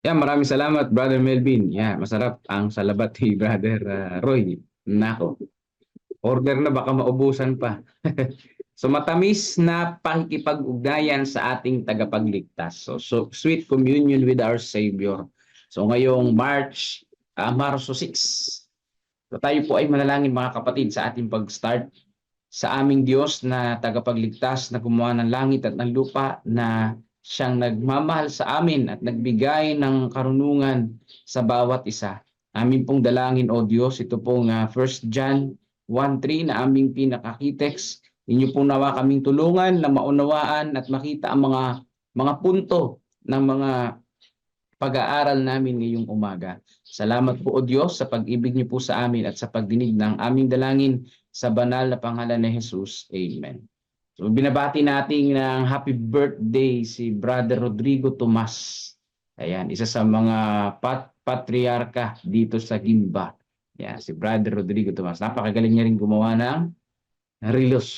Maraming salamat, Brother Melvin. Masarap ang salabat ni Brother Roy. Nako, order na baka maubusan pa. So matamis na pakikipag-ugnayan sa ating tagapagligtas. So sweet communion with our Savior. So ngayong Marso 6. So tayo po ay manalangin mga kapatid sa ating pag-start sa aming Diyos na tagapagligtas na gumawa ng langit at ng lupa, na siyang nagmamahal sa amin at nagbigay ng karunungan sa bawat isa. Amin pong dalangin, O Diyos, ito pong 1 John 1:3 na aming pinakakitext. Inyo pong nawa kaming tulungan na maunawaan at makita ang mga punto ng mga pag-aaral namin ngayong umaga. Salamat po, O Diyos, sa pag-ibig niyo po sa amin at sa pagdinig ng aming dalangin sa banal na pangalan ni Jesus. Amen. So binabati natin ng happy birthday si Brother Rodrigo Tomas. Ayan, isa sa mga patriarka dito sa Gimba. Ayan, si Brother Rodrigo Tomas. Napakagaling niya rin gumawa ng relos.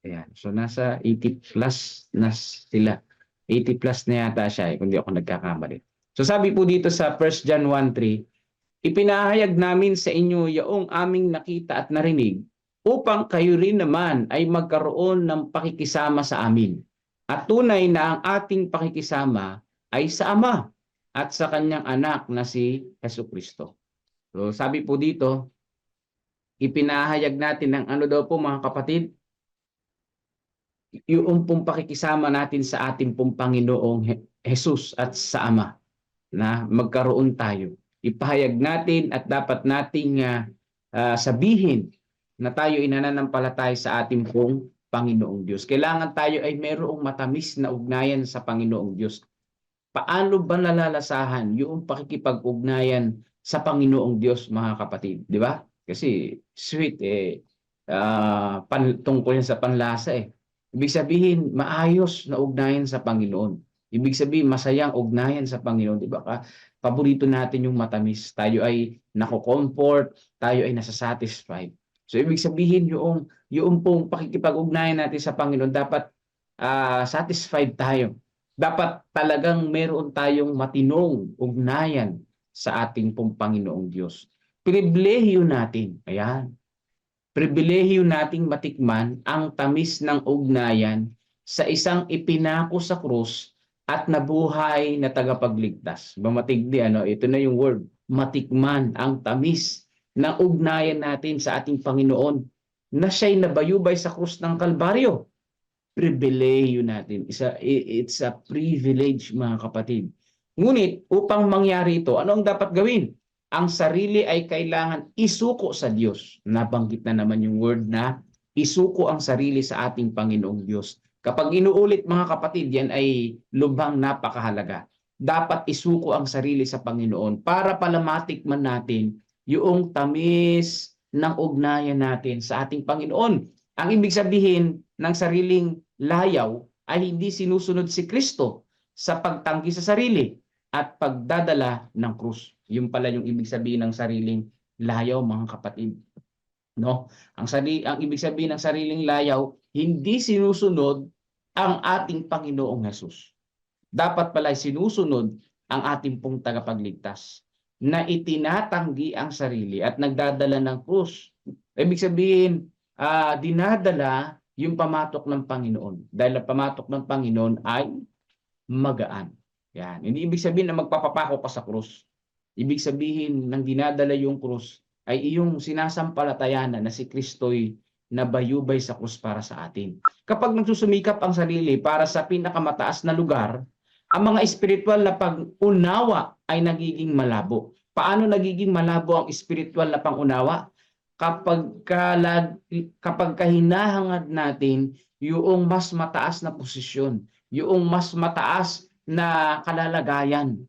Ayan, so nasa 80 plus na sila. 80 plus na yata siya, kung di ako nagkakamali. So sabi po dito sa 1 John 1:3, ipinahayag namin sa inyo yaong aming nakita at narinig, upang kayo rin naman ay magkaroon ng pakikisama sa amin. At tunay na ang ating pakikisama ay sa Ama at sa kanyang anak na si Jesucristo. So sabi po dito, ipinahayag natin ng ano daw po mga kapatid, yung pong pakikisama natin sa ating pong Panginoong Jesus at sa Ama, na magkaroon tayo. Ipahayag natin at dapat nating sabihin na tayo inananampalataya sa ating pong Panginoong Diyos. Kailangan tayo ay mayroong matamis na ugnayan sa Panginoong Diyos. Paano ba nalalasahan yung pakikipag-ugnayan sa Panginoong Diyos, mga kapatid? Di ba? Kasi sweet tungkol yan sa panlasa eh. Ibig sabihin, maayos na ugnayan sa Panginoon. Ibig sabihin, masayang ugnayan sa Panginoon. Di ba? Paborito natin yung matamis. Tayo ay nako-comfort, tayo ay nasa-satisfied. So, ibig sabihin, yung pong pakikipag-ugnayan natin sa Panginoon, dapat satisfied tayo. Dapat talagang meron tayong matinong ugnayan sa ating pong Panginoong Diyos. Pribilehiyo natin, ayan, pribilehiyo nating matikman ang tamis ng ugnayan sa isang ipinako sa krus at nabuhay na tagapagligtas. Matigdi, ito na yung word, matikman ang tamis ng ugnayan natin sa ating Panginoon na siya'y nabayubay sa krus ng Kalbaryo. Pribilehiyo natin. It's a privilege, mga kapatid. Ngunit upang mangyari ito, ano ang dapat gawin? Ang sarili ay kailangan isuko sa Diyos. Nabanggit na naman yung word na isuko ang sarili sa ating Panginoong Diyos. Kapag inuulit, mga kapatid, yan ay lubhang napakahalaga. Dapat isuko ang sarili sa Panginoon para palamatikman natin yung tamis ng ugnayan natin sa ating Panginoon. Ang ibig sabihin ng sariling layaw ay hindi sinusunod si Kristo sa pagtanggi sa sarili at pagdadala ng krus. Yung pala yung ibig sabihin ng sariling layaw, mga kapatid. No? Ang ibig sabihin ng sariling layaw, hindi sinusunod ang ating Panginoong Hesus. Dapat pala sinusunod ang ating pong tagapagligtas na itinatanggi ang sarili at nagdadala ng krus. Ibig sabihin, dinadala yung pamatok ng Panginoon. Dahil ang pamatok ng Panginoon ay magaan. Yan. Hindi ibig sabihin na magpapapako ka sa krus. Ibig sabihin ng dinadala yung krus ay iyong sinasampalatayanan na si Kristo'y nabayubay sa krus para sa atin. Kapag nagsusumikap ang sarili para sa pinakamataas na lugar, ang mga espiritual na pag-unawa ay nagiging malabo. Paano nagiging malabo ang espiritual na pang-unawa? Kapag hinahangad natin yung mas mataas na posisyon, yung mas mataas na kalalagayan.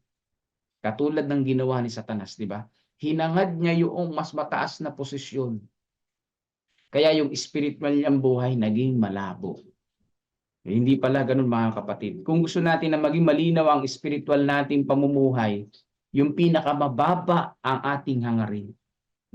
Katulad ng ginawa ni Satanas, di ba? Hinangad niya yung mas mataas na posisyon. Kaya yung spiritual niyang buhay naging malabo. Hindi pala ganun, mga kapatid. Kung gusto natin na maging malinaw ang spiritual nating pamumuhay, yung pinakamababa ang ating hangarin.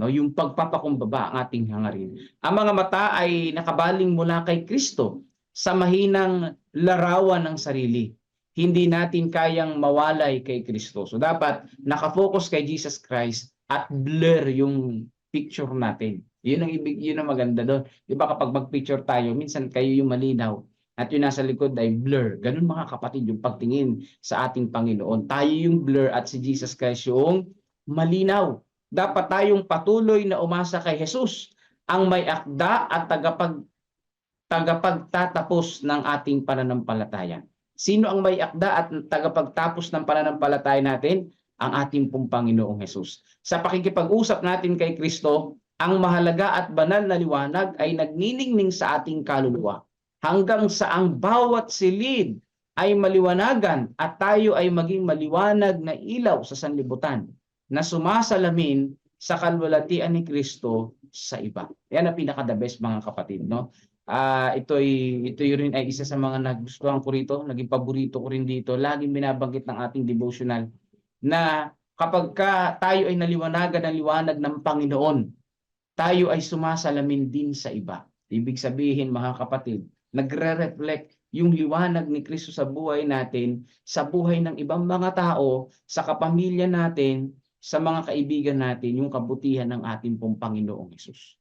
No, yung pagpapakumbaba ang ating hangarin. Ang mga mata ay nakabaling mula kay Kristo sa mahinang larawan ng sarili. hindi natin kayang mawalay kay Kristo. So dapat nakafocus kay Jesus Christ at blur yung picture natin. Yun ang maganda doon. 'Di ba kapag mag-picture tayo, minsan kayo yung malinaw at yung nasa likod ay blur. Ganun mga kapatid yung pagtingin sa ating Panginoon. Tayo yung blur at si Jesus Christ yung malinaw. Dapat tayong patuloy na umasa kay Jesus, ang may akda at tagapagtatapos ng ating pananampalataya. Sino ang may akda at tagapagtapos ng pananampalataya natin? Ang ating pong Panginoong Hesus. Sa pakikipag-usap natin kay Kristo, ang mahalaga at banal na liwanag ay nagniningning sa ating kaluluwa hanggang sa ang bawat silid ay maliwanagan at tayo ay maging maliwanag na ilaw sa sanlibutan na sumasalamin sa kalwalatian ni Kristo sa iba. Yan ang pinaka-the best mga kapatid, no? Ito rin ay isa sa mga nagustuhan ko rito, naging paborito ko rin dito. Laging binabanggit ng ating devotional na kapag tayo ay naliwanagan ng liwanag ng Panginoon, tayo ay sumasalamin din sa iba. Ibig sabihin mga kapatid, nagre-reflect yung liwanag ni Kristo sa buhay natin, sa buhay ng ibang mga tao, sa kapamilya natin, sa mga kaibigan natin, yung kabutihan ng ating pong Panginoong Hesus.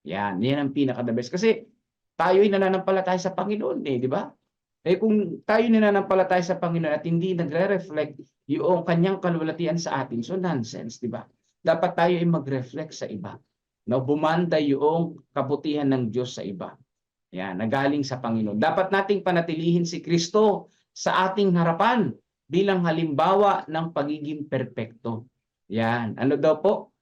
Yan ang pinaka-the best. Kasi tayo ay nananampalataya sa Panginoon di ba? Kung tayo nananampalataya sa Panginoon at hindi nagre-reflect yung kanyang kalwalatian sa atin, so nonsense, di ba? Dapat tayo ay mag-reflect sa iba. No, bumanda yung kabutihan ng Diyos sa iba. Yan, nagaling sa Panginoon. Dapat nating panatilihin si Kristo sa ating harapan bilang halimbawa ng pagiging perpekto. Yan. Ano daw po?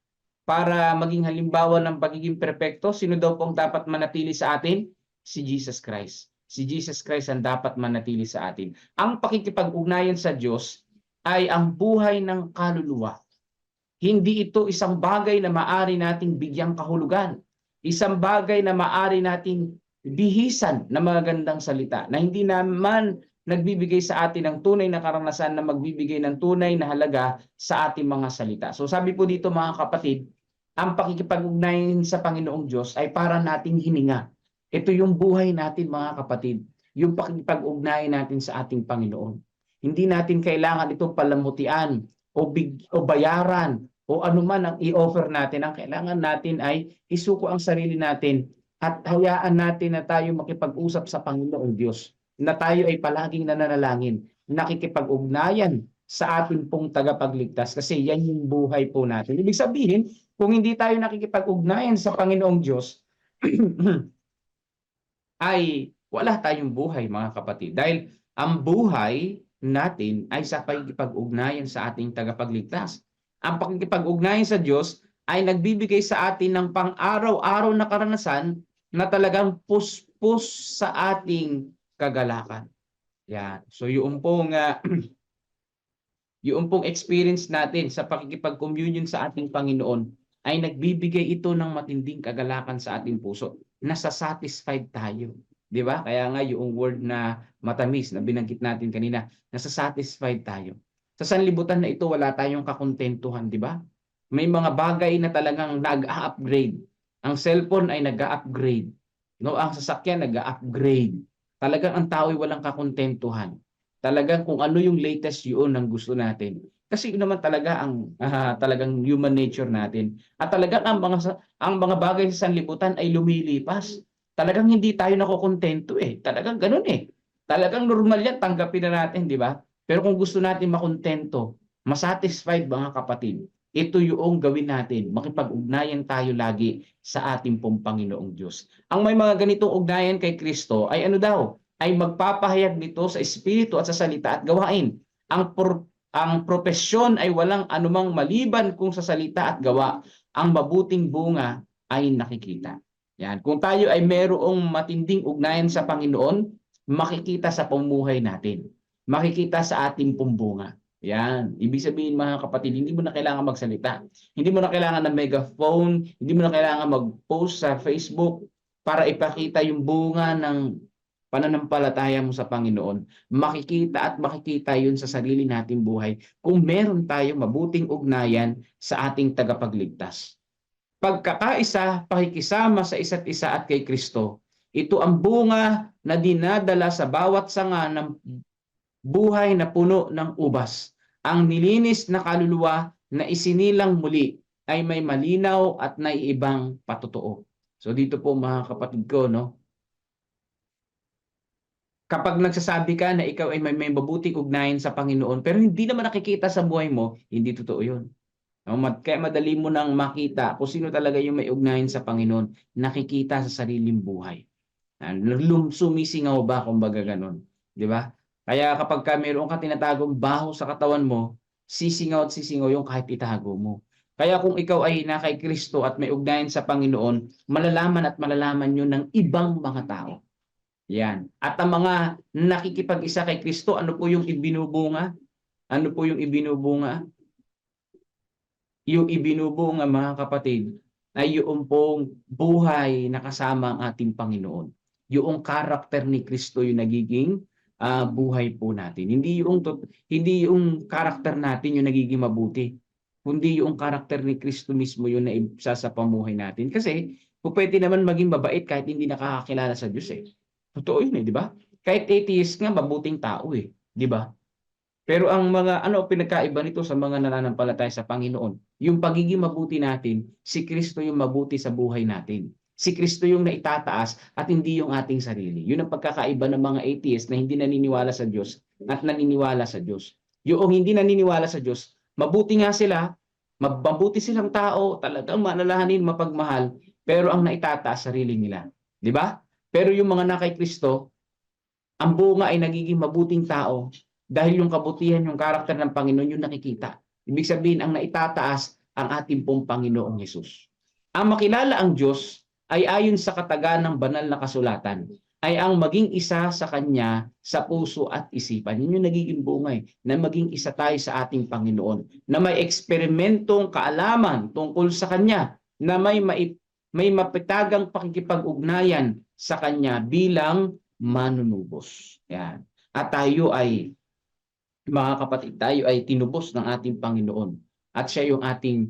Para maging halimbawa ng pagiging perpekto, sino daw pong dapat manatili sa atin? Si Jesus Christ. Si Jesus Christ ang dapat manatili sa atin. Ang pakikipag-ugnayan sa Diyos ay ang buhay ng kaluluwa. Hindi ito isang bagay na maari nating bigyang kahulugan. Isang bagay na maari nating bihisan na magandang salita na hindi naman nagbibigay sa atin ng tunay na karanasan na magbibigay ng tunay na halaga sa ating mga salita. So sabi po dito mga kapatid, ang pakikipag-ugnayan sa Panginoong Diyos ay para nating hininga. Ito yung buhay natin mga kapatid, yung pakikipag-ugnayan natin sa ating Panginoon. Hindi natin kailangan itong palamutian o bayaran o anuman ang i-offer natin. Ang kailangan natin ay isuko ang sarili natin at hayaan natin na tayo makipag-usap sa Panginoong Diyos, na tayo ay palaging nananalangin, nakikipag-ugnayan sa ating pong tagapagligtas kasi yan yung buhay po natin. Ibig sabihin, kung hindi tayo nakikipag-ugnayan sa Panginoong Diyos, ay wala tayong buhay mga kapatid. Dahil ang buhay natin ay sa pakikipag-ugnayan sa ating tagapagligtas. Ang pakikipag-ugnayan sa Diyos ay nagbibigay sa atin ng pang-araw-araw na karanasan na talagang puspos sa ating kagalakan. Yan. So yung pong experience natin sa pakikipag-communion sa ating Panginoon ay nagbibigay ito ng matinding kagalakan sa ating puso. Nasa-satisfied tayo. Di ba? Kaya nga yung word na matamis na binanggit natin kanina, nasa-satisfied tayo. Sa sanlibutan na ito, wala tayong kakontentuhan, di ba? May mga bagay na talagang nag-upgrade. Ang cellphone ay nag-upgrade. No, ang sasakyan nag-upgrade. Talagang ang tao ay walang kakontentuhan. Talagang kung ano yung latest yun ang gusto natin. Kasi yun naman talaga ang talagang human nature natin. At talagang ang mga bagay sa sanlibutan ay lumilipas. Talagang hindi tayo nakokontento Talagang ganun Talagang normal yan, tanggapin na natin, di ba? Pero kung gusto natin makontento, masatisfied mga kapatid, ito yung gawin natin. Makipag-ugnayan tayo lagi sa ating pong Panginoong Diyos. Ang may mga ganitong ugnayan kay Kristo ay ano daw? Ay magpapahayag nito sa Espiritu at sa salita at gawain. Ang propesyon ay walang anumang maliban kung sa salita at gawa. Ang mabuting bunga ay nakikita. Yan. Kung tayo ay mayroong matinding ugnayan sa Panginoon, makikita sa pamumuhay natin. Makikita sa ating pumbunga. Yan. Ibig sabihin mga kapatid, hindi mo na kailangan magsalita. Hindi mo na kailangan ng megaphone, hindi mo na kailangan mag-post sa Facebook para ipakita yung bunga ng pananampalataya mo sa Panginoon. Makikita at makikita yun sa sarili nating buhay kung meron tayong mabuting ugnayan sa ating tagapagligtas. Pagkakaisa, pakikisama sa isa't isa at kay Kristo, ito ang bunga na dinadala sa bawat sanga ng buhay na puno ng ubas. Ang nilinis na kaluluwa na isinilang muli ay may malinaw at naiibang patotoo. So dito po mga kapatid ko, no, kapag nagsasabi ka na ikaw ay may mabuting ugnayan sa Panginoon pero hindi naman nakikita sa buhay mo, hindi totoo yun. Kaya madali mo nang makita kung sino talaga yung may ugnayan sa Panginoon, nakikita sa sariling buhay. Sumisingaw ba, kumbaga ganon. Di ba? Kaya kapag mayroon ka tinatagong baho sa katawan mo, sisingaw at sisingaw yung kahit itago mo. Kaya kung ikaw ay na kay Kristo at may ugnayan sa Panginoon, malalaman at malalaman yun ng ibang mga tao. Yan. At ang mga nakikipag-isa kay Kristo, ano po yung ibinubunga? Ano po yung ibinubunga? Yung ibinubunga, mga kapatid, ay yung pong buhay na kasama ang ating Panginoon. Yung karakter ni Kristo yung nagiging buhay po natin. Hindi yung karakter natin yung nagiging mabuti, kundi yung karakter ni Kristo mismo yung naibsa sa pamuhay natin. Kasi pwede naman maging mabait kahit hindi nakakakilala sa Diyos eh. Totoo yun eh, di ba? Kahit atheist nga, mabuting tao eh, di ba? Pero ang mga pinagkaiba nito sa mga nananampalataya sa Panginoon, yung pagiging mabuti natin, si Kristo yung mabuti sa buhay natin. Si Kristo yung naitataas at hindi yung ating sarili. Yun ang pagkakaiba ng mga atheist na hindi naniniwala sa Diyos at naniniwala sa Diyos. Yung hindi naniniwala sa Diyos, mabuti nga sila, mabuti silang tao, talagang manalahanin, mapagmahal, pero ang naitataas sarili nila. Di ba? Pero yung mga na kay Kristo, ang bunga ay nagiging mabuting tao dahil yung kabutihan, yung karakter ng Panginoon, yung nakikita. Ibig sabihin, ang naitataas ang ating pong Panginoong Hesus. Ang makilala ang Diyos ay ayon sa katagan ng banal na kasulatan, ay ang maging isa sa Kanya sa puso at isipan. Yun yung nagiging bunga na maging isa tayo sa ating Panginoon, na may eksperimentong kaalaman tungkol sa Kanya, na may mapitagang pakikipag-ugnayan sa Kanya bilang manunubos. Yan. At tayo ay, mga kapatid, tayo ay tinubos ng ating Panginoon. At siya yung ating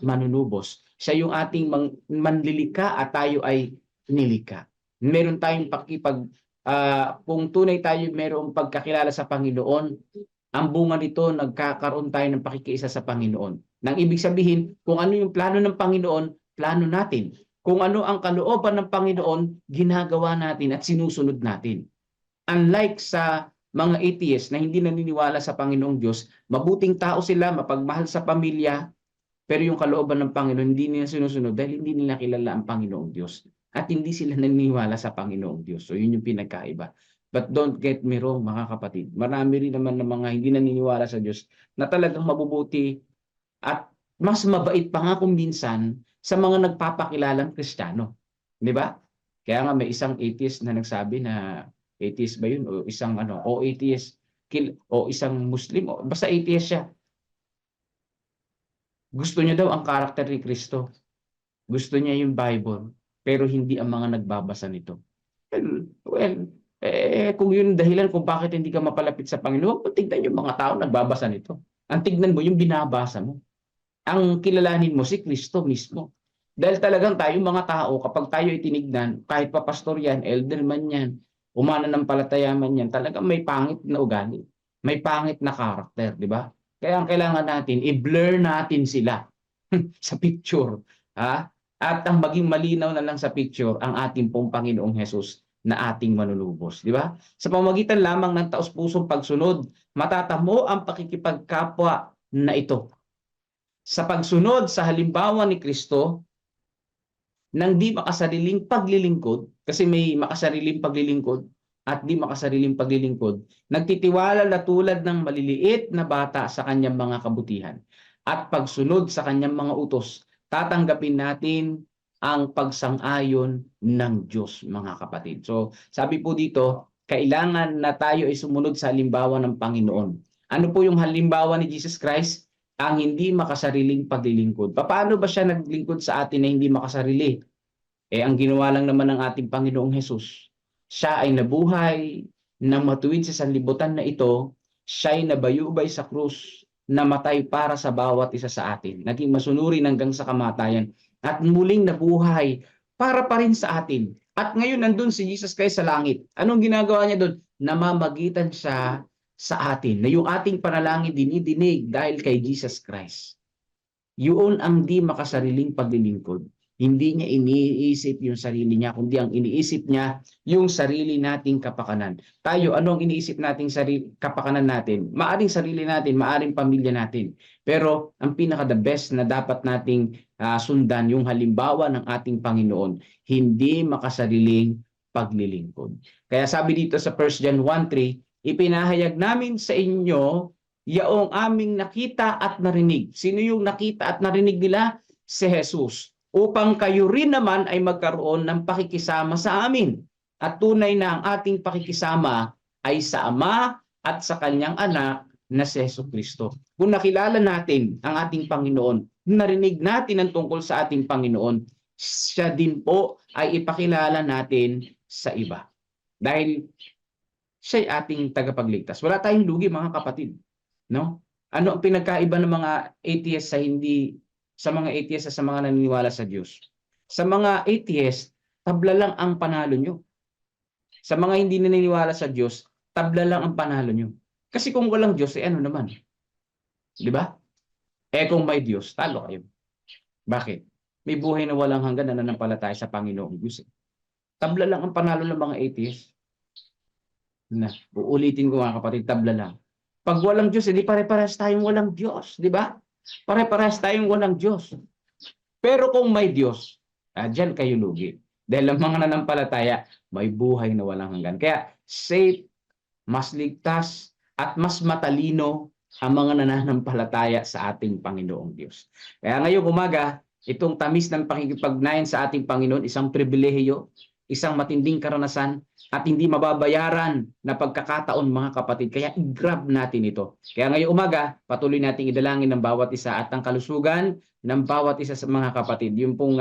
manunubos. Siya yung ating manlilika at tayo ay nilika. Meron tayong kung tunay tayo mayroong pagkakilala sa Panginoon, ang bunga nito, nagkakaroon tayo ng pakikiisa sa Panginoon. Nang ibig sabihin, kung ano yung plano ng Panginoon, plano natin. Kung ano ang kalooban ng Panginoon, ginagawa natin at sinusunod natin. Unlike sa mga atheists na hindi naniniwala sa Panginoong Diyos, mabuting tao sila, mapagmahal sa pamilya, pero yung kalooban ng Panginoon hindi nila sinusunod dahil hindi nila kilala ang Panginoong Diyos. At hindi sila naniniwala sa Panginoong Diyos. So yun yung pinagkaiba. But don't get me wrong, mga kapatid. Marami rin naman ng mga hindi naniniwala sa Diyos na talagang mabubuti at mas mabait pa nga kung minsan sa mga nagpapakilalang Kristiyano. Di ba? Kaya nga may isang atheist na nagsabi na, atheist ba yun? O isang atheist, o isang Muslim, o basta atheist siya. Gusto niya daw ang karakter ni Kristo. Gusto niya yung Bible, pero hindi ang mga nagbabasa nito. Kung yun dahilan kung bakit hindi ka mapalapit sa Panginoon, tignan yung mga tao nagbabasa nito. Ang tignan mo yung binabasa mo. Ang kilalanin mo si Kristo mismo. Dahil talagang tayong mga tao, kapag tayo itinignan, kahit pa pastor yan, elder man yan, umananampalataya man yan, talagang may pangit na ugali. May pangit na karakter, di ba? Kaya ang kailangan natin, i-blur natin sila sa picture. Ha? At ang maging malinaw na lang sa picture, ang ating pong Panginoong Hesus na ating manunubos. Di ba? Sa pamamagitan lamang ng taos-pusong pagsunod, matatamo ang pakikipagkapwa na ito. Sa pagsunod sa halimbawa ni Kristo, nang di makasariling paglilingkod, kasi may makasariling paglilingkod at di makasariling paglilingkod, nagtitiwala na tulad ng maliliit na bata sa kanyang mga kabutihan. At pagsunod sa kanyang mga utos, tatanggapin natin ang pagsang-ayon ng Diyos, mga kapatid. So, sabi po dito, kailangan na tayo ay sumunod sa halimbawa ng Panginoon. Ano po yung halimbawa ni Jesus Christ? Ang hindi makasariling paglilingkod. Paano ba siya naglingkod sa atin na hindi makasarili? Ang ginawa lang naman ng ating Panginoong Hesus, siya ay nabuhay ng matuwid sa sanlibutan na ito, siya ay nabayubay sa krus, namatay para sa bawat isa sa atin, naging masunurin hanggang sa kamatayan, at muling nabuhay para pa rin sa atin. At ngayon nandun si Jesus Christ sa langit. Anong ginagawa niya doon? Namamagitan siya sa atin, na yung ating panalangin dinidinig dahil kay Jesus Christ. Yun ang di makasariling paglilingkod. Hindi niya iniisip yung sarili niya, kundi ang iniisip niya yung sarili nating kapakanan. Tayo, ano ang iniisip nating kapakanan natin? Maaring sarili natin, maaring pamilya natin. Pero ang pinaka-the best na dapat nating sundan, yung halimbawa ng ating Panginoon, hindi makasariling paglilingkod. Kaya sabi dito sa 1 John 1:3, ipinahayag namin sa inyo yaong aming nakita at narinig. Sino yung nakita at narinig nila? Si Jesus. Upang kayo rin naman ay magkaroon ng pakikisama sa amin. At tunay na ang ating pakikisama ay sa Ama at sa Kanyang Anak na si Jesucristo. Kung nakilala natin ang ating Panginoon, narinig natin ang tungkol sa ating Panginoon, siya din po ay ipakilala natin sa iba. Dahil siya ay ating tagapagligtas. Wala tayong lugi, mga kapatid. No? Ano ang pinagkaiba ng mga atheist sa mga atheist sa mga naniniwala sa Diyos? Sa mga atheist, tabla lang ang panalo nyo. Sa mga hindi naniniwala sa Diyos, tabla lang ang panalo nyo. Kasi kung walang Diyos, ano naman? Di ba? Kung may Diyos, talo kayo. Bakit? May buhay na walang hanggan na nanampalataya sa Panginoong Diyos. Tabla lang ang panalo ng mga atheist. Uulitin ko, mga kapatid, tabla lang. Pag walang Diyos, hindi pare-parehas tayong walang Diyos, di ba? Pare-parehas tayong walang Diyos. Pero kung may Diyos, diyan kayo lugi. Dahil ang mga nanampalataya, may buhay na walang hanggan. Kaya safe, mas ligtas, at mas matalino ang mga nananampalataya sa ating Panginoong Diyos. Kaya ngayong umaga, itong tamis ng pakikipagnayan sa ating Panginoon, isang pribilehiyo, isang matinding karanasan, at hindi mababayaran na pagkakataon, mga kapatid. Kaya i-grab natin ito. Kaya ngayong umaga, patuloy nating idalangin ng bawat isa at ang kalusugan ng bawat isa sa mga kapatid. Yung pong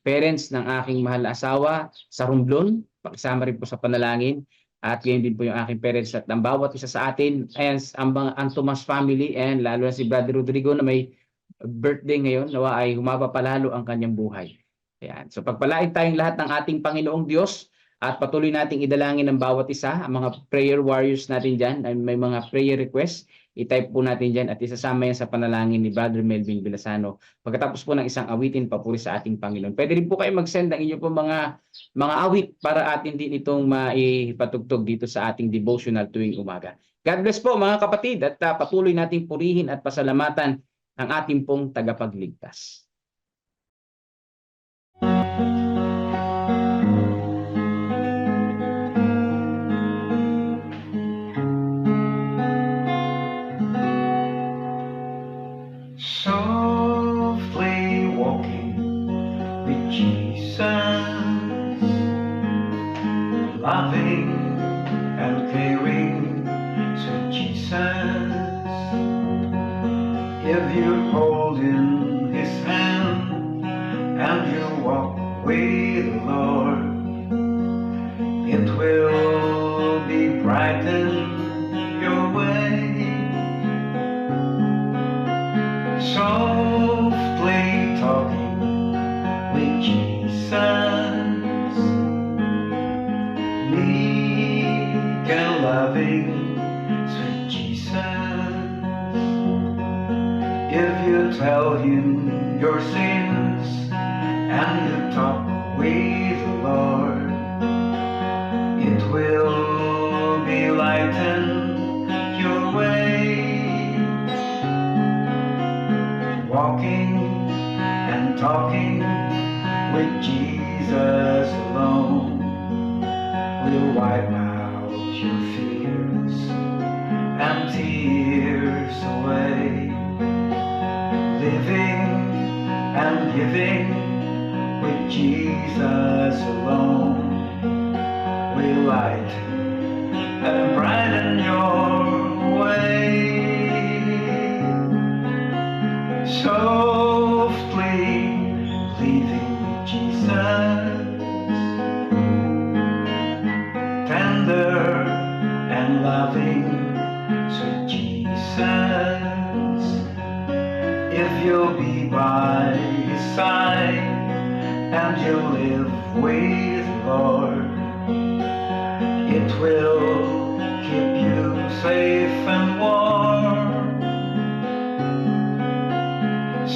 parents ng aking mahal na asawa sa Romblon, pakisama rin po sa panalangin. At ngayon din po yung aking parents at ang bawat isa sa atin, and ang Tomas family, and lalo na si Brother Rodrigo na may birthday ngayon, nawa ay humaba palalo ang kanyang buhay. Ayan. So pagpalain tayong lahat ng ating Panginoong Diyos at patuloy nating idalangin ng bawat isa, ang mga prayer warriors natin dyan, may mga prayer requests, i-type po natin dyan at isasama yan sa panalangin ni Brother Melvin Vilasano. Pagkatapos po ng isang awitin, papuri sa ating Panginoon. Pwede rin po kayo mag-send ng inyo po mga awit para atin din itong maipatugtog dito sa ating devotional tuwing umaga. God bless po, mga kapatid, at patuloy nating purihin at pasalamatan ang ating pong tagapagligtas. Softly walking with Jesus, loving and caring, sweet Jesus. If you hold in His hand and you walk with the Lord, it will be brighten your way. Softly talking with Jesus, meek and loving, sweet Jesus. If you tell Him your sins and you talk with the Lord, it will be lighten your way. Walking and talking with Jesus alone will wipe out your fears and tears away. Living and giving with Jesus alone will lighten and brighten your way. Softly leaving with Jesus, tender and loving, sweet Jesus. If you'll be by His side and you live with the Lord, it will keep you safe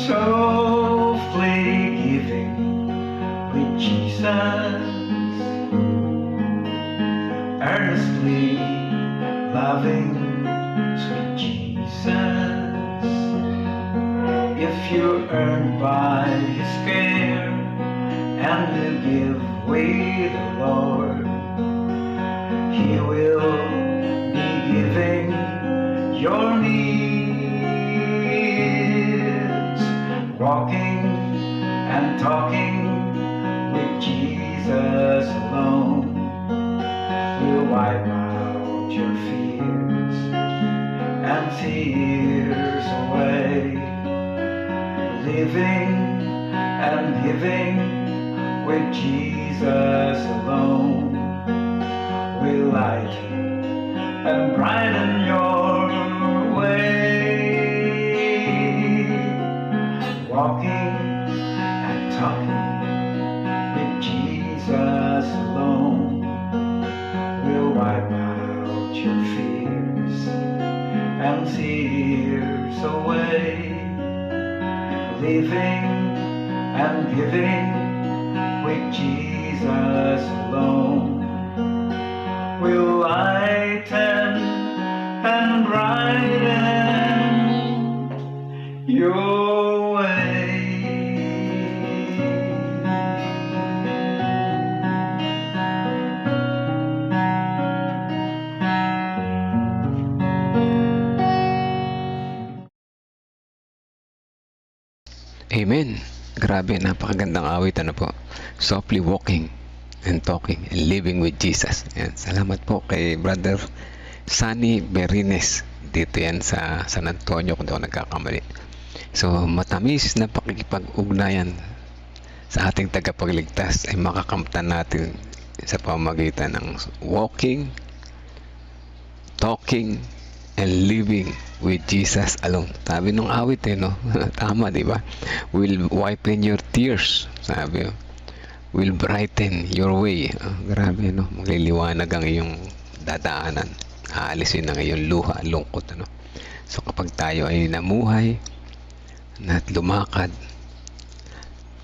softly giving with Jesus, earnestly loving sweet Jesus. If you earn by His care and you give way the Lord, He will be giving your needs, walking and talking with Jesus alone will wipe out your fears and tears away. Living and giving with Jesus alone will lighten and brighten your way. Walking and talking with Jesus alone will wipe out your fears and tears away. Living and giving with Jesus alone will lighten and brighten your way. Amen. Grabe, napakagandang awit, ano po. Softly walking and talking and living with Jesus. Yan. Salamat po kay Brother Sunny Berines. Dito yan sa San Antonio, kung di ako nagkakamali. So, matamis na pakikipag-ugnayan sa ating tagapagligtas ay makakamtan natin sa pamamagitan ng walking, talking, and living with Jesus alone. Sabi nung awit no? Tama, di ba? Will wiping your tears. Sabi, will brighten your way. Grabe, no? Magliliwanag ang iyong dadaanan. Aalisin ang iyong luha, lungkot, ano? So, kapag tayo ay namuhay at lumakad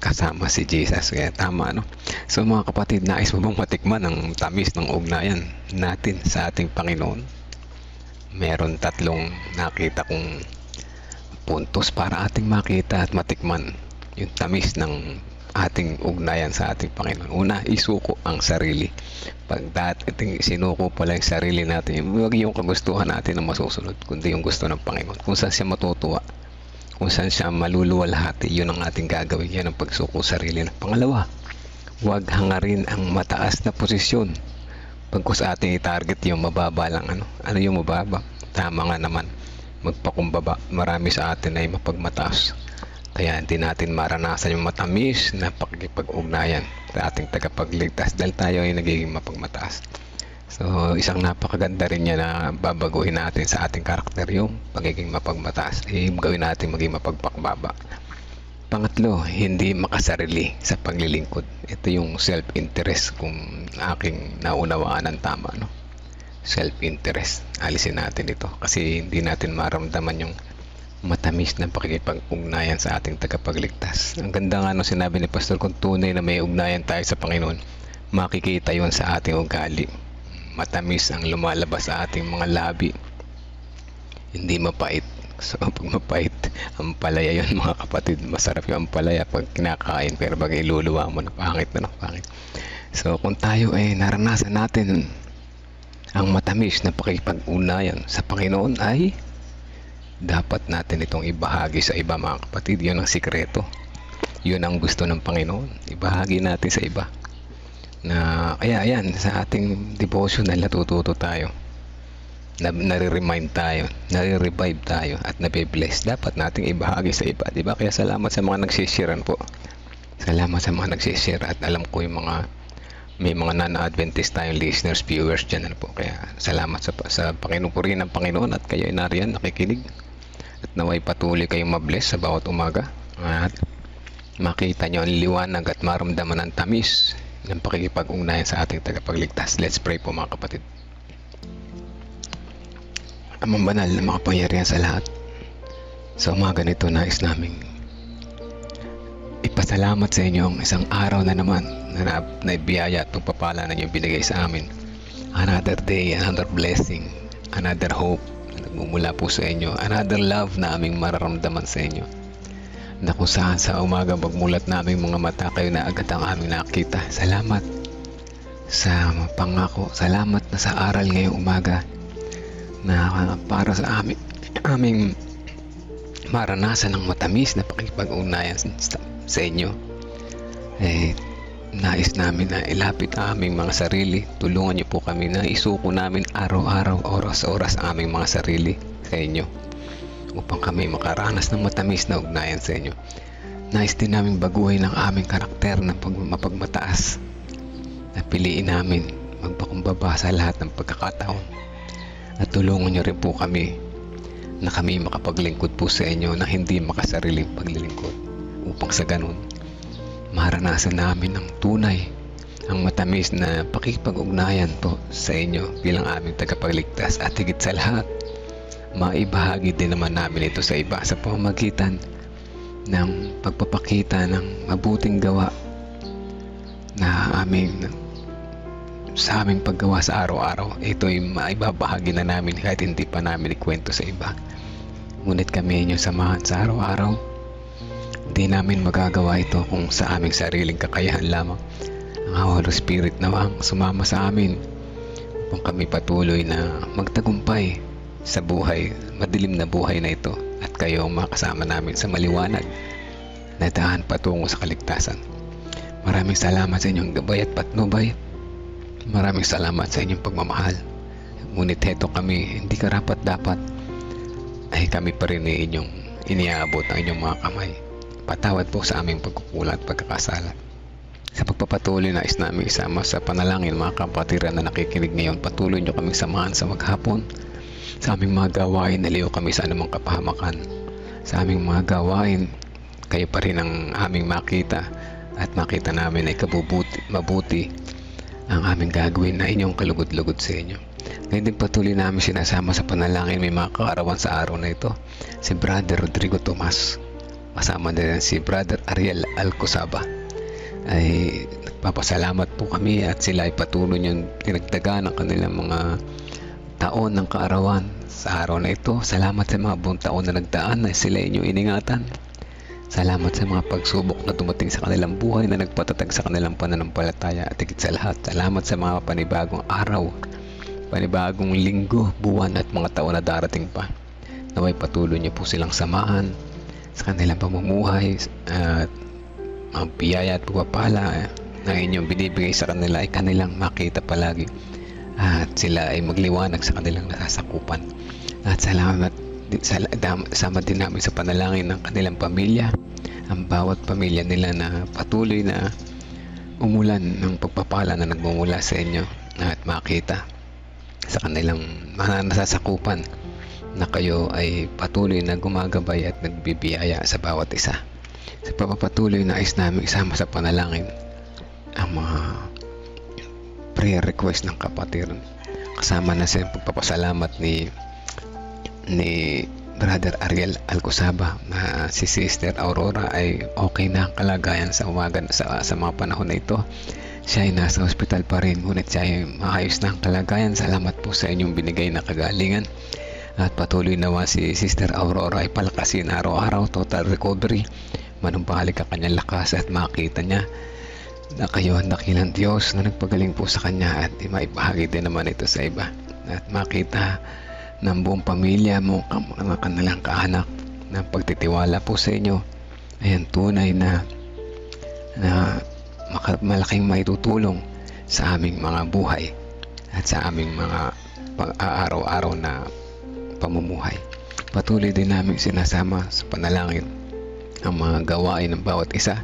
kasama si Jesus, kaya tama, no? So, mga kapatid, nais mo bang matikman ang tamis ng ugnayan natin sa ating Panginoon? Meron tatlong nakita kong puntos para ating makita at matikman yung tamis ng ating ugnayan sa ating Panginoon. Una, isuko ang sarili. Pag dating sinuko pala yung sarili natin, huwag yung kagustuhan natin na masusunod, kundi yung gusto ng Panginoon. Kung saan siya matutuwa, kung saan siya maluluwalhati, yun ang ating gagawin. Yan ang pagsuko sarili. Pangalawa, huwag hangarin ang mataas na posisyon. Pagkus ating i-target yung mababa lang, ano yung mababa? Tama nga naman, magpakumbaba. Marami sa atin ay mapagmataas, kaya hindi natin maranasan yung matamis na pakikipag-ugnayan sa ating tagapagligtas dahil tayo ay nagiging mapagmataas. So, isang napakaganda rin niya na babaguhin natin sa ating karakter yung pagiging mapagmataas. Gawin natin maging mapagpakbaba. Pangatlo, hindi makasarili sa paglilingkod. Ito yung self-interest, kung aking naunawaan ng tama, no? Self-interest. Alisin natin ito kasi hindi natin maramdaman yung matamis na pakikipag-ugnayan sa ating tagapagligtas. Ang ganda nga nung sinabi ni Pastor, kung tunay na may ugnayan tayo sa Panginoon, makikita yon sa ating ugali. Matamis ang lumalabas sa ating mga labi. Hindi mapait. So, pag mapait, ampalaya yun, mga kapatid. Masarap yung ampalaya pag kinakain, pero pag iluluwa mo, pangit na pangit. So, kung tayo ay naranasan natin ang matamis na pakikipag-ugnayan sa Panginoon, ay dapat natin itong ibahagi sa iba, mga kapatid. Yun ang sikreto. Yun ang gusto ng Panginoon. Ibahagi natin sa iba. Na, kaya ayan, sa ating devotional natututo tayo. Nare-remind tayo, nare-revive tayo, at nabe-bless. Dapat nating ibahagi sa iba, di ba? Kaya salamat sa mga nagsisharean po. Salamat sa mga nagsishare, at alam ko yung mga may mga non-Adventist tayong listeners, viewers dyan, ano po. Kaya salamat sa pakinupuri ng Panginoon, at kayo ay nariyan nakikinig, at naway patuloy kayong mabless sa bawat umaga, at makita nyo ang liwanag at maramdaman ang tamis ng pakikipag-ugnayan sa ating tagapagligtas. Let's pray po, mga kapatid. Amang banal na makapangyarihan sa lahat, sa umaga nito nais naming Pasalamat sa inyo ang isang araw na naman na naibiyaya at pagpapala na inyo binigay sa amin. Another day, another blessing, another hope na nagmumula po sa inyo. Another love na aming mararamdaman sa inyo. Na kung saan sa umaga magmulat na aming mga mata, kayo na agad ang aming nakita. Salamat sa pangako. Salamat na sa aral ngayong umaga na para sa aming maranasan ng matamis na pakikipag-ugnayan sa inyo. Nais namin na ilapit ang aming mga sarili. Tulungan niyo po kami na isuko namin araw-araw, oras-oras ang aming mga sarili sa inyo upang kami makaranas ng matamis na ugnayan sa inyo. Nais din namin baguhin ang aming karakter na mapagmataas na piliin namin magpakumbaba sa lahat ng pagkakataon. At tulungan niyo rin po kami na kami makapaglingkod po sa inyo na hindi makasariling paglilingkod upang sa ganun maranasan namin ng tunay ang matamis na pakikipag-ugnayan po sa inyo bilang aming tagapagligtas, at higit sa lahat maibahagi din naman namin ito sa iba sa pamamagitan ng pagpapakita ng mabuting gawa na sa aming paggawa sa araw-araw. Ito'y maibabahagi na namin kahit hindi pa namin ikwento sa iba. Ngunit kami inyong samahan sa araw-araw. Hindi namin magagawa ito kung sa aming sariling kakayahan lamang. Ang Holy Spirit naman sumama sa amin upang kami patuloy na magtagumpay sa buhay, madilim na buhay na ito, at kayo ang makasama namin sa maliwanag na daan patungo sa kaligtasan. Maraming salamat sa inyong gabay at patnubay. Maraming salamat sa inyong pagmamahal. Ngunit heto kami, hindi karapat-dapat, ay kami pa rin ay inyong iniaabot ang inyong mga kamay. Patawad po sa aming pagkukulang at pagkakasala. Sa pagpapatuloy na namin isama sa panalangin, mga kapatiran na nakikinig ngayon, patuloy nyo kaming samahan sa maghapon. Sa aming mga gawain, naliw kami sa anumang kapahamakan. Sa aming mga gawain, kayo pa rin ang aming makita, at makita namin ay mabuti ang aming gagawin na inyong kalugod-lugod sa inyo. Ngayon din patuloy namin sinasama sa panalangin may mga kaarawan sa araw na ito. Si Brother Rodrigo Tomas, kasama din si Brother Ariel Alcosaba. Ay nagpapasalamat po kami at sila ay patuloy niyong tinagdagan ng kanilang mga taon ng kaarawan sa araw na ito. Salamat sa mga buong taon na nagdaan na sila inyong iningatan. Salamat sa mga pagsubok na dumating sa kanilang buhay na nagpatatag sa kanilang pananampalataya, at higit sa lahat, salamat sa mga panibagong araw, panibagong linggo, buwan at mga taon na darating pa. Naway patuloy niyo po silang samahan sa kanilang pamumuhay, at mga biyaya at pagpapala na inyong binibigay sa kanila ay kanilang makita palagi, at sila ay magliwanag sa kanilang nasasakupan. At salamat, sama din namin sa panalangin ng kanilang pamilya, ang bawat pamilya nila na patuloy na umulan ng pagpapala na nagmumula sa inyo, at makita sa kanilang mga nasasakupan na kayo ay patuloy na gumagabay at nagbibiyaya sa bawat isa. Sa pagpapatuloy nais namin isama sa panalangin ang mga prayer request ng kapatiran, kasama na sa pagpapasalamat ni Brother Ariel Alcosaba na si Sister Aurora ay okay na ang kalagayan sa umaga sa mga panahon na ito. Siya ay nasa hospital pa rin, ngunit siya ay maayos na ang kalagayan. Salamat po sa inyong binigay na kagalingan, at patuloy nawa si Sister Aurora ay palakasin araw-araw, total recovery, manumbalik ang kanyang lakas, at makita niya na kayo ang dakilang Diyos na nagpagaling po sa kanya, at maibahagi din naman ito sa iba, at makita ng buong pamilya mo, mga kanilang kaanak, na pagtitiwala po sa inyo ay ang tunay na malaking maitutulong sa aming mga buhay at sa aming mga araw-araw na pamumuhay. Patuloy din namin sinasama sa panalangin ang mga gawain ng bawat isa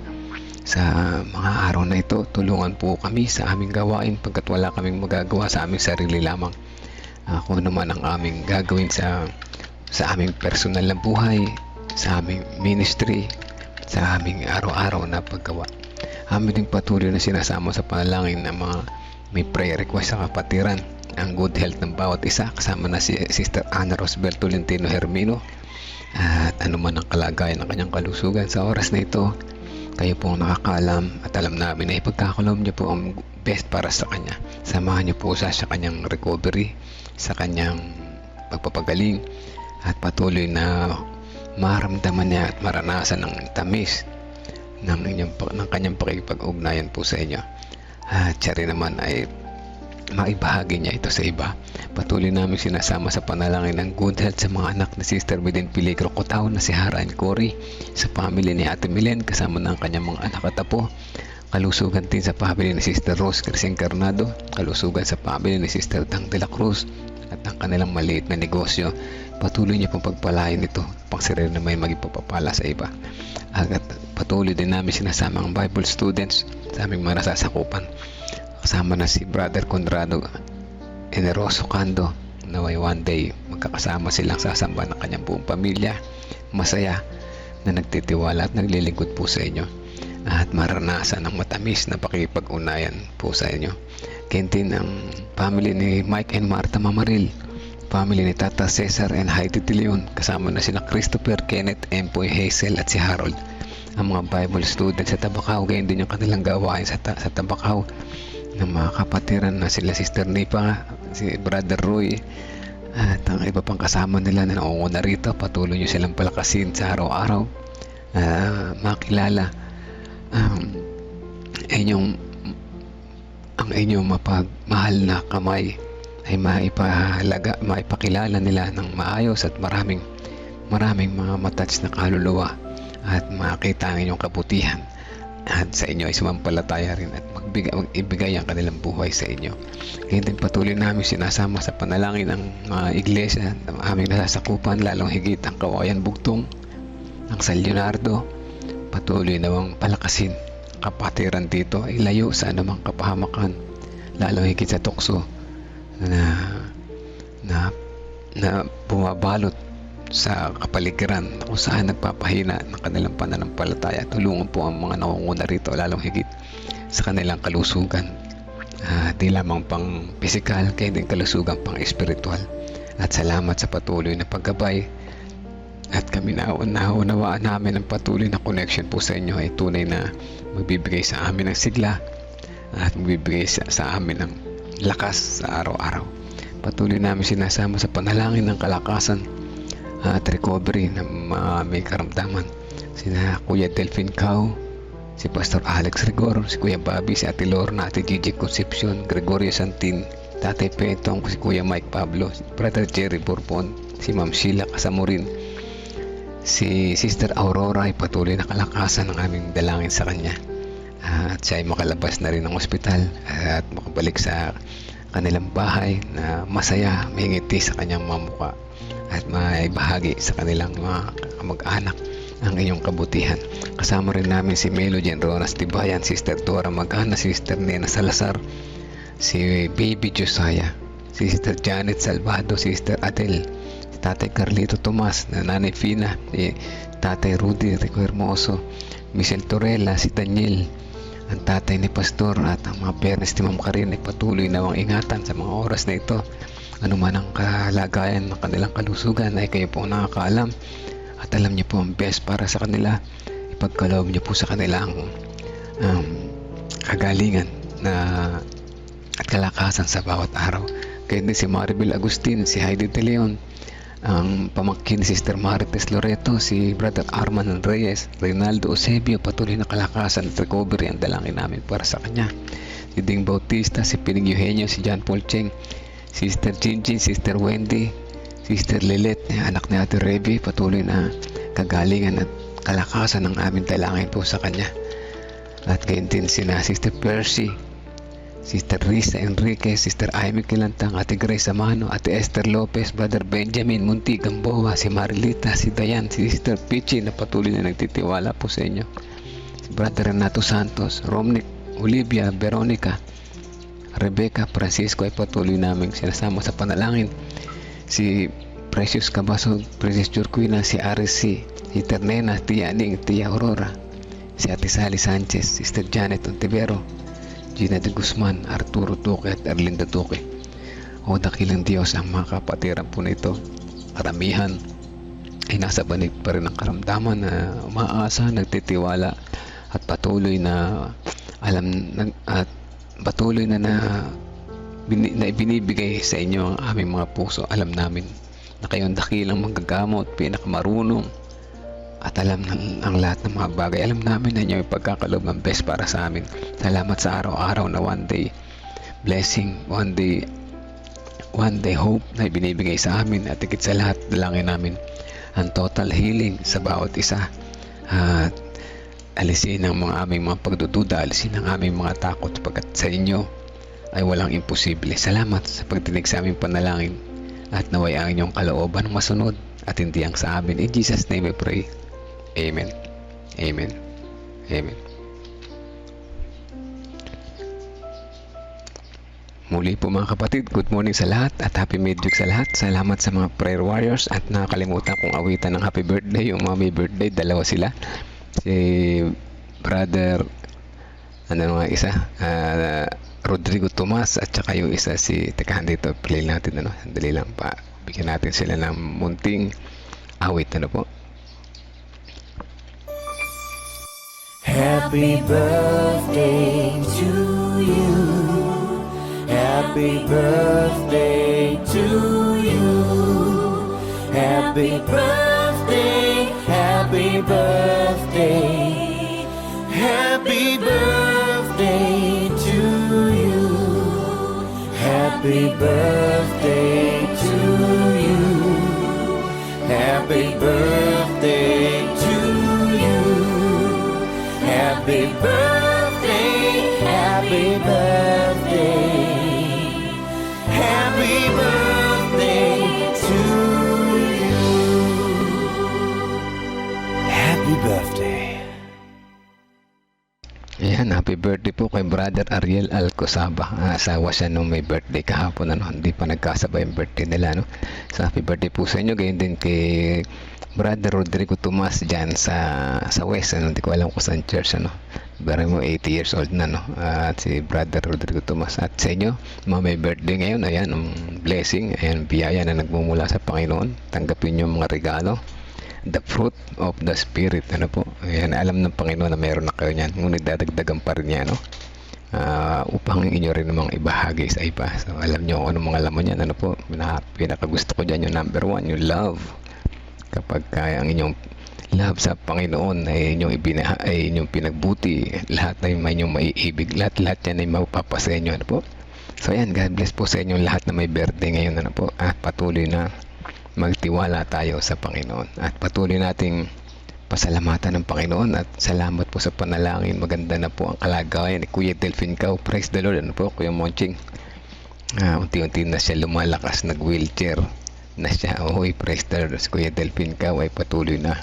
sa mga araw na ito. Tulungan po kami sa aming gawain pagkat wala kaming magagawa sa aming sarili lamang. Kung naman ang aming gagawin sa aming personal na buhay, sa aming ministry, sa aming araw-araw na paggawa. Amin din patuloy na sinasama sa panalangin ng mga may prayer request sa kapatiran, ang good health ng bawat isa, kasama na si Sister Ana Rosbel Tolentino Hermino, at anuman ang kalagayan ng kanyang kalusugan sa oras na ito. Kayo po ang nakakaalam at alam namin na ipagkakaloob niyo po ang best para sa kanya. Samahan niyo po siya sa kanyang recovery, sa kanyang pagpapagaling, at patuloy na maramdaman niya at maranasan ng tamis ng kanyang pakikipag-ugnayan po sa inyo. At siya rin naman ay maibahagi niya ito sa iba. Patuloy namin sinasama sa panalangin ng good health sa mga anak ni Sister Biden Piligro Cotao na si Hara and Cory, sa family ni Ate Milen kasama ng kanyang mga anak at apo. Kalusugan din sa family ni Sister Rose Crising Carnado, kalusugan sa family ni Sister Dang de la Cruz at ang kanilang maliit na negosyo. Patuloy niyo pong pagpalain ito pang sarili na may maging papapala sa iba. At patuloy din namin sinasama ang Bible students sa aming mga nasasakupan. Kasama na si Brother Conrado Eneroso Cando, na one day magkakasama silang sasamba ng kanyang buong pamilya. Masaya na nagtitiwala at naglilingkod po sa inyo at maranasan ang matamis na pakipag-unayan po sa inyo. Kintin ang family ni Mike and Martha Mamaril, family ni Tata Cesar and Heidi De Leon, kasama na sina Christopher, Kenneth, Empoy, Hazel at si Harold. Ang mga Bible students sa Tabacao, gayon din yung kanilang gawain sa Tabacao, ng mga kapatiran na sila Sister Nipa, si Brother Roy, at ang iba pang kasama nila na naunguna rito. Patuloy nyo silang palakasin sa araw-araw, makilala ang inyong mapagmahal na kamay ay maipakilala nila ng maayos at maraming mga matouch na kaluluwa at makita ang inyong kabutihan, at sa inyo ay sumampalataya rin at magbigay ang kanilang buhay sa inyo. Kaya din patuloy namin sinasama sa panalangin ang mga iglesia na aming nasasakupan, lalong higit ang Kawayan Bugtong, ang San Leonardo. Patuloy nawang palakasin kapatiran dito ay layo sa anumang kapahamakan, lalong higit sa tukso na bumabalot sa kapaligiran kung saan nagpapahina ng kanilang pananampalataya. Tulungan po ang mga nangunguna rito, lalong higit sa kanilang kalusugan, di lamang pang pisikal, kaya din kalusugan pang espiritual. At salamat sa patuloy na paggabay, at kami naunawaan namin ang patuloy na connection po sa inyo ay tunay na magbibigay sa amin ng sigla at magbibigay sa amin ng lakas sa araw-araw. Patuloy namin sinasama sa panalangin ng kalakasan at recovery ng mga may karamdaman, sina Kuya Delphine Cao, si Pastor Alex Rigor, si Kuya Bobby, si Ate Lorna, Ate Gigi Concepcion, Gregorio Santin, Tatay Petong, si Kuya Mike Pablo, si Brother Jerry Bourbon, si Ma'am Sheila Kasamurin, si Sister Aurora ay patuloy na kalakasan ng aming dalangin sa kanya, at siya ay makalabas na rin ng ospital at makabalik sa kanilang bahay na masaya, may ngiti sa kanyang mga mukha at may bahagi sa kanilang mga kamag-anak ang iyong kabutihan. Kasama rin namin si Melody Ronas Tibayan, Sister Dora Magana, Sister Nena Salazar, si Baby Josiah, si Sister Janet Salvado, Sister Adel, si Tatay Carlito Tomas, na Nanay Fina, si Tatay Rudy Rico Hermoso, Michelle Torella, si Daniel, ang tatay ni Pastor, at ang mga parents ni Ma'am Karin ay patuloy nawang ingatan sa mga oras na ito. Ano man ang kalagayan ng kanilang kalusugan ay kayo po nakakaalam at alam niyo po ang best para sa kanila. Ipagkaloob niyo po sa kanila ang kagalingan at kalakasan sa bawat araw. Kaya din si Maribel Agustin, si Heidi De Leon, ang pamangkin ni Sister Marites Loreto, si Brother Arman Reyes, Reynaldo Eusebio, patuloy na kalakasan at recovery ang dalangin namin para sa kanya. Si Ding Bautista, si Pining Eugenio, si John Paul Cheng, Sister Jinjin, Sister Wendy, Sister Lilet, anak ni Ate Reby, patuloy na kagalingan at kalakasan ng aming dalangin po sa kanya. At gayon din sina Sister Percy, Sister Risa Enrique, Sister Amy Kilantang, Ate Grace Amano, Ate Esther Lopez, Brother Benjamin Munti Gamboa, si Marilita, si Dayan, si Sister Pichi na patuloy na nagtitiwala po sa inyo, si Brother Renato Santos, Romnick, Olivia, Veronica, Rebecca, Francisco ay patuloy namin sinasama sa panalangin. Si Precious Cabasog, Princess Jurquina, si Aris C, si Ternena, Tia Aning, Tia Aurora, si Ate Sally Sanchez, Sister Janet Ontivero, Gina de Guzman, Arturo Duque at Erlinda Duque. O dakilang Diyos, ang mga kapatiran po nito, karamihan ay nasa banig pa rin ng karamdaman na umaasa, nagtitiwala at patuloy na at patuloy na ibinibigay sa inyo ang aming mga puso. Alam namin na kayo ang dakilang manggagamot, pinakamarunong, at alam ang lahat ng mga bagay. Alam namin na inyo yung pagkakaloob ng best para sa amin. Salamat sa araw-araw na one day blessing, one day hope na ibinibigay sa amin, at higit sa lahat, dalangin namin ang total healing sa bawat isa, at alisin ang mga aming mga pagdududa, alisin ang aming mga takot, sapagkat sa inyo ay walang imposible. Salamat sa pagdinig sa aming panalangin, at naway ang inyong kalooban masunod at hindi ang sa amin. In Jesus' name we pray. Amen. Amen. Amen. Muli po mga kapatid, good morning sa lahat at happy midweek sa lahat. Salamat sa mga prayer warriors, at nakakalimutan kong awitan ng happy birthday. Yung mga may birthday, dalawa sila. Si brother, Rodrigo Tomas, at saka yung isa teka, dito, play natin, dali lang pa. Bigyan natin sila ng munting awit, po. Happy birthday to you. Happy birthday to you. Happy birthday, happy birthday. Happy birthday to you. Happy birthday to you. Happy birthday to you. Happy birthday, happy birthday. Happy birthday to you. Happy birthday. Ayan, happy birthday po kay Brother Ariel Alcosaba. Asawa siya nung may birthday kahapon, hindi pa nagkasabay yung birthday nila, So happy birthday po sa inyo. Gayon din kay Brother Rodrigo Tomas dyan sa West, hindi ko alam kung saan church, Pero mo 80 years old na, At si Brother Rodrigo Tomas. At sa inyo, mga may birthday ngayon, ayan, ang blessing, ayan, biyaya na nagmumula sa Panginoon. Tanggapin yung mga regalo. The fruit of the Spirit, po. Ayan, alam ng Panginoon na meron na kayo niyan. Ngunit dadagdagan pa rin niya, upang inyo rin namang ibahagi sa iba. So, alam nyo kung anong mga laman yan, po. Pinakagusto ko dyan yung number 1, yung love. Kapag kaya ang inyong love sa Panginoon ay inyong pinagbuti, lahat ay may inyong maiibig, lahat yan ay mapapasa inyo, po. So ayan, God bless po sa inyong lahat na may birthday ngayon, po. At patuloy na magtiwala tayo sa Panginoon, at patuloy nating pasalamatan ng Panginoon, at salamat po sa panalangin. Maganda na po ang kalagayan ni Kuya Delphine Cao. Praise the Lord, po, Kuya Monching. Unti-unti na siya lumalakas, nag-wheelchair na siya. Praise the Lord. Si Kuya Delphine Cao ay patuloy na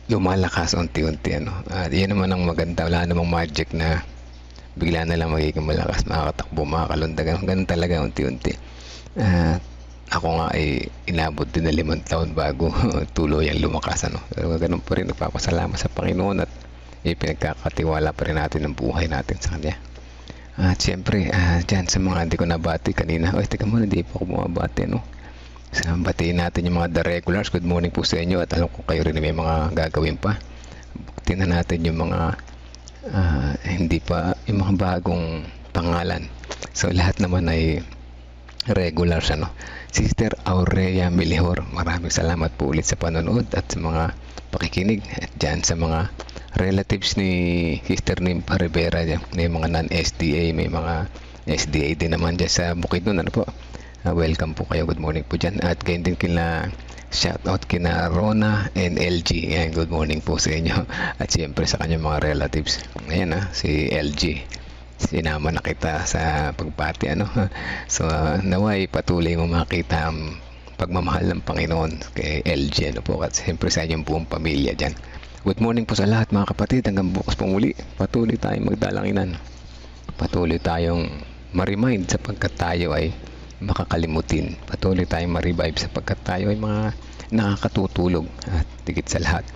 lumalakas unti-unti, yan naman ang maganda. Wala namang magic na bigla na lang magiging malakas, makakatakbo, makakalundagan. Ganun talaga, unti-unti. Ako nga ay inabot din na 5 taon bago tuloy ang lumakas, Pero ganun pa rin, nagpapasalamat sa Panginoon, at pinagkakatiwala pa rin natin ang buhay natin sa Kanya. At siyempre, dyan sa mga hindi ko nabati kanina, teka muna, hindi pa ako bumabati, So, batiin natin yung mga the regulars. Good morning po sa inyo, at alam ko kayo rin may mga gagawin pa. Tingnan natin yung mga hindi pa, yung mga bagong pangalan. So, lahat naman ay regulars, Sister Aurea Milihor, maraming salamat po ulit sa panonood at sa mga pakikinig. At dyan sa mga relatives ni Sister Nympha Rivera, may mga non-SDA, may mga SDA din naman dyan sa Bukidnon, po. Welcome po kayo, good morning po dyan. At gayon din shout out kina Rona and LG. Ayan, good morning po sa inyo. At siyempre sa kanyang mga relatives. Ayan, si LG. Sinama na kita sa pagpati, So, naway patuloy mo makita ang pagmamahal ng Panginoon kay LG, po. At siyempre sa inyong buong pamilya dyan. Good morning po sa lahat, mga kapatid. Hanggang bukas pong muli. Patuloy tayong magdalanginan. Patuloy tayong ma-remind sapagkat tayo ay makakalimutin. Patuloy tayong ma-revive sapagkat tayo ay mga nakakatutulog. At higit sa lahat,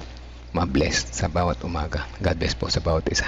ma-bless sa bawat umaga. God bless po sa bawat isa.